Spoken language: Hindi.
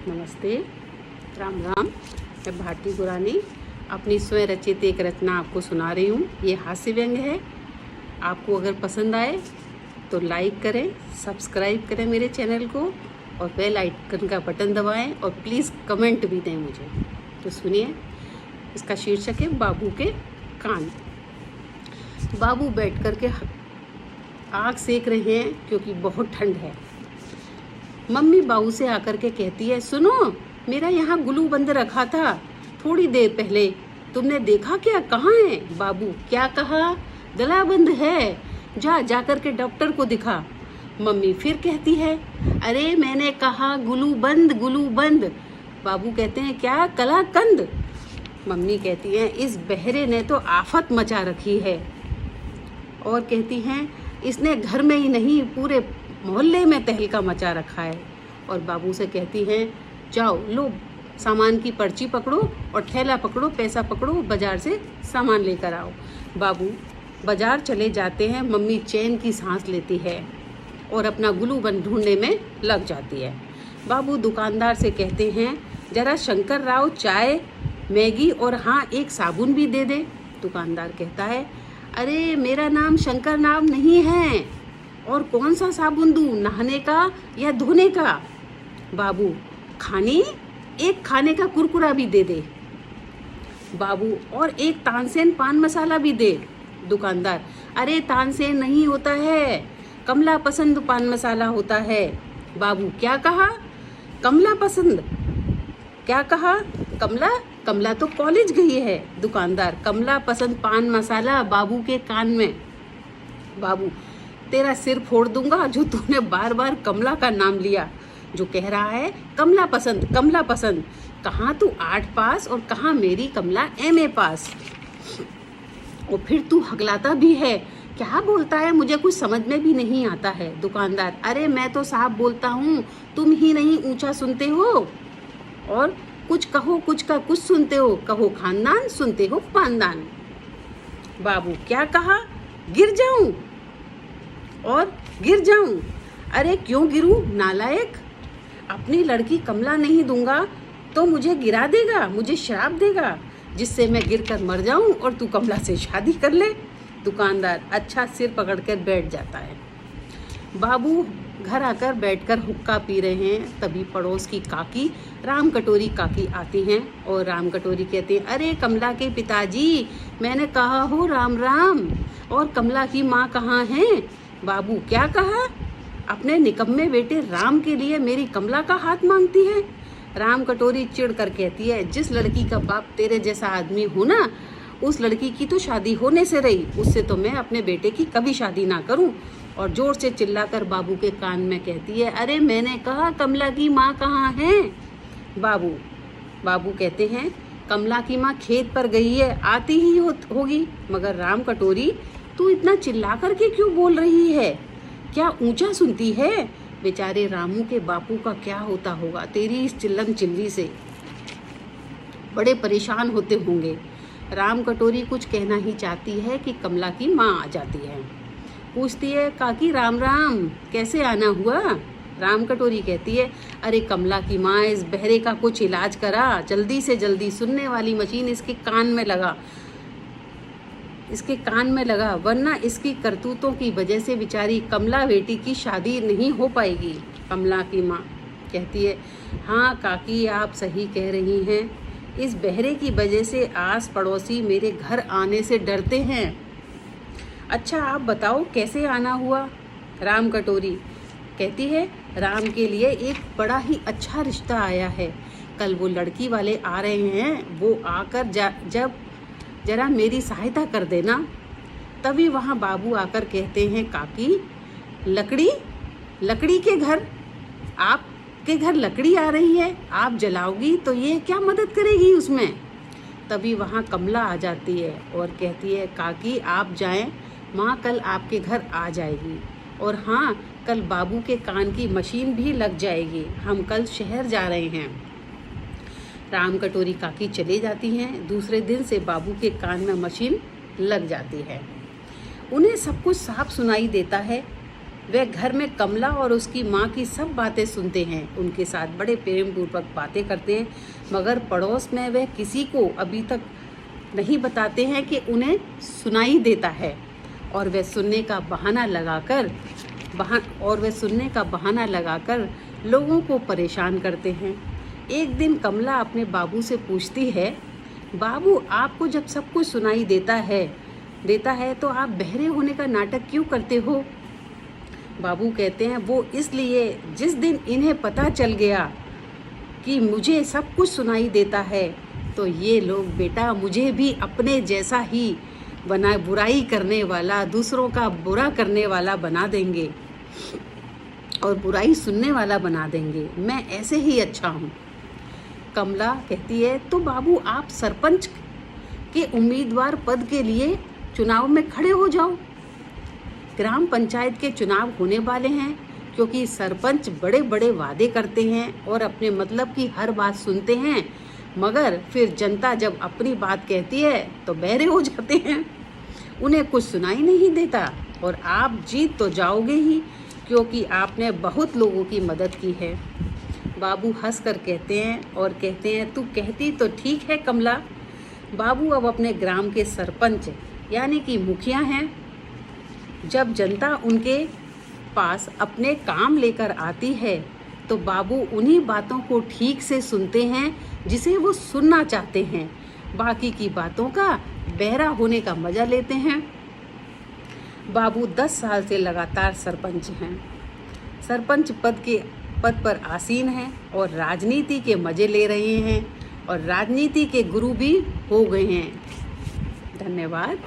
नमस्ते, राम राम। मैं भारती गुरानी अपनी स्वयं रचित एक रचना आपको सुना रही हूँ। ये हास्य व्यंग है। आपको अगर पसंद आए तो लाइक करें, सब्सक्राइब करें मेरे चैनल को और बेल आइकन का बटन दबाएं और प्लीज़ कमेंट भी दें मुझे। तो सुनिए, इसका शीर्षक है बाबू के कान। बाबू बैठ कर के आग सेक रहे हैं क्योंकि बहुत ठंड है। मम्मी बाबू से आकर के कहती है, सुनो, मेरा यहाँ ग्लू बंद रखा था थोड़ी देर पहले, तुमने देखा क्या? कहाँ है? बाबू, क्या कहा? गला बंद है, जा कर के डॉक्टर को दिखा। मम्मी फिर कहती है, अरे मैंने कहा ग्लू बंद, ग्लू बंद। बाबू कहते हैं, क्या? कला कंद। मम्मी कहती हैं, इस बहरे ने तो आफत मचा रखी है। और कहती हैं, इसने घर में ही नहीं पूरे मोहल्ले में तहलका मचा रखा है। और बाबू से कहती हैं, जाओ लो सामान की पर्ची पकड़ो और ठेला पकड़ो, पैसा पकड़ो, बाजार से सामान लेकर आओ। बाबू बाजार चले जाते हैं। मम्मी चैन की सांस लेती है और अपना ग्लू बन ढूंढने में लग जाती है। बाबू दुकानदार से कहते हैं, जरा शंकर राव चाय, मैगी और हाँ एक साबुन भी दे दे। दुकानदार कहता है, अरे मेरा नाम शंकर नाम नहीं है, और कौन सा साबुन दूँ, नहाने का या धोने का? बाबू, एक खाने का कुरकुरा भी दे दे। बाबू, और एक तानसेन पान मसाला भी दे। दुकानदार, अरे तानसेन नहीं होता है, कमला पसंद पान मसाला होता है। बाबू, क्या कहा? कमला पसंद? क्या कहा? कमला तो कॉलेज गई है। दुकानदार, कमला पसंद पान मसाला बाबू के कान में। बाबू, तेरा सिर फोड़ दूंगा जो तूने बार बार कमला का नाम लिया, जो कह रहा है कमला पसंद, कमला पसंद। कहाँ तू 8 पास और कहाँ मेरी कमला MA पास। और फिर तू हकलाता भी है, क्या बोलता है, मुझे कुछ समझ में भी नहीं आता है। दुकानदार, अरे मैं तो साफ बोलता हूँ, तुम ही नहीं ऊंचा सुनते हो। और कुछ कहो कुछ का कुछ सुनते हो, कहो खानदान, सुनते हो पानदान। बाबू, क्या कहा? गिर जाऊं? और गिर जाऊं? अरे क्यों गिरूं, नालायक? अपनी लड़की कमला नहीं दूंगा तो मुझे गिरा देगा, मुझे श्राप देगा, जिससे मैं गिर कर मर जाऊं और तू कमला से शादी कर ले। दुकानदार अच्छा सिर पकड़ कर बैठ जाता है। बाबू घर आकर बैठकर हुक्का पी रहे हैं। तभी पड़ोस की काकी राम कटोरी काकी आती हैं और राम कटोरी कहते हैं, अरे कमला के पिताजी, मैंने कहा हो राम राम, और कमला की माँ कहाँ है? बाबू, क्या कहा? अपने निकम्मे बेटे राम के लिए मेरी कमला का हाथ मांगती है। राम कटोरी चिढ़ कर कहती है, जिस लड़की का बाप तेरे जैसा आदमी हो ना, उस लड़की की तो शादी होने से रही, उससे तो मैं अपने बेटे की कभी शादी ना करूं। और जोर से चिल्लाकर बाबू के कान में कहती है, अरे मैंने कहा कमला की माँ कहाँ है? बाबू कहते हैं, कमला की माँ खेत पर गई है, आती ही होगी। मगर राम कटोरी, तू इतना चिल्ला करके क्यों बोल रही है? क्या ऊंचा सुनती है? बेचारे रामू के बापू का क्या होता होगा तेरी इस चिल्लम चिल्ली से, बड़े परेशान होते होंगे। राम कटोरी कुछ कहना ही चाहती है कि कमला की माँ आ जाती है। पूछती है, काकी राम राम, कैसे आना हुआ? राम कटोरी कहती है, अरे कमला की माँ, इस बहरे का कुछ इलाज करा, जल्दी से जल्दी, सुनने वाली मशीन इसके कान में लगा, वरना इसकी करतूतों की वजह से बेचारी कमला बेटी की शादी नहीं हो पाएगी। कमला की माँ कहती है, हाँ काकी, आप सही कह रही हैं, इस बहरे की वजह से आस पड़ोसी मेरे घर आने से डरते हैं। अच्छा आप बताओ कैसे आना हुआ? राम कटोरी कहती है, राम के लिए एक बड़ा ही अच्छा रिश्ता आया है, कल वो लड़की वाले आ रहे हैं, वो आकर जब जरा मेरी सहायता कर देना। तभी वहाँ बाबू आकर कहते हैं, काकी लकड़ी के घर, आपके घर लकड़ी आ रही है, आप जलाओगी तो ये क्या मदद करेगी उसमें? तभी वहाँ कमला आ जाती है और कहती है, काकी आप जाएं, माँ कल आपके घर आ जाएगी, और हाँ कल बाबू के कान की मशीन भी लग जाएगी, हम कल शहर जा रहे हैं। राम कटोरी काकी चले जाती हैं। दूसरे दिन से बाबू के कान में मशीन लग जाती है। उन्हें सब कुछ साफ सुनाई देता है। वह घर में कमला और उसकी माँ की सब बातें सुनते हैं, उनके साथ बड़े प्रेम पूर्वक बातें करते हैं, मगर पड़ोस में वह किसी को अभी तक नहीं बताते हैं कि उन्हें सुनाई देता है, और वह सुनने का बहाना लगाकर लोगों को परेशान करते हैं। एक दिन कमला अपने बाबू से पूछती है, बाबू, आपको जब सब कुछ सुनाई देता है तो आप बहरे होने का नाटक क्यों करते हो? बाबू कहते हैं, वो इसलिए, जिस दिन इन्हें पता चल गया कि मुझे सब कुछ सुनाई देता है तो ये लोग बेटा मुझे भी अपने जैसा ही बुराई करने वाला, दूसरों का बुरा करने वाला बना देंगे और बुराई सुनने वाला बना देंगे। मैं ऐसे ही अच्छा हूँ। कमला कहती है, तो बाबू आप सरपंच के उम्मीदवार पद के लिए चुनाव में खड़े हो जाओ। ग्राम पंचायत के चुनाव होने वाले हैं, क्योंकि सरपंच बड़े बड़े वादे करते हैं और अपने मतलब की हर बात सुनते हैं, मगर फिर जनता जब अपनी बात कहती है तो बहरे हो जाते हैं, उन्हें कुछ सुनाई नहीं देता। और आप जीत तो जाओगे ही, क्योंकि आपने बहुत लोगों की मदद की है। बाबू हंसकर कहते हैं, तू कहती तो ठीक है कमला। बाबू अब अपने ग्राम के सरपंच यानी कि मुखिया हैं। जब जनता उनके पास अपने काम लेकर आती है तो बाबू उन्हीं बातों को ठीक से सुनते हैं जिसे वो सुनना चाहते हैं, बाकी की बातों का बहरा होने का मजा लेते हैं। बाबू 10 साल से लगातार सरपंच हैं, सरपंच पद पर आसीन हैं और राजनीति के मजे ले रहे हैं और राजनीति के गुरु भी हो गए हैं। धन्यवाद।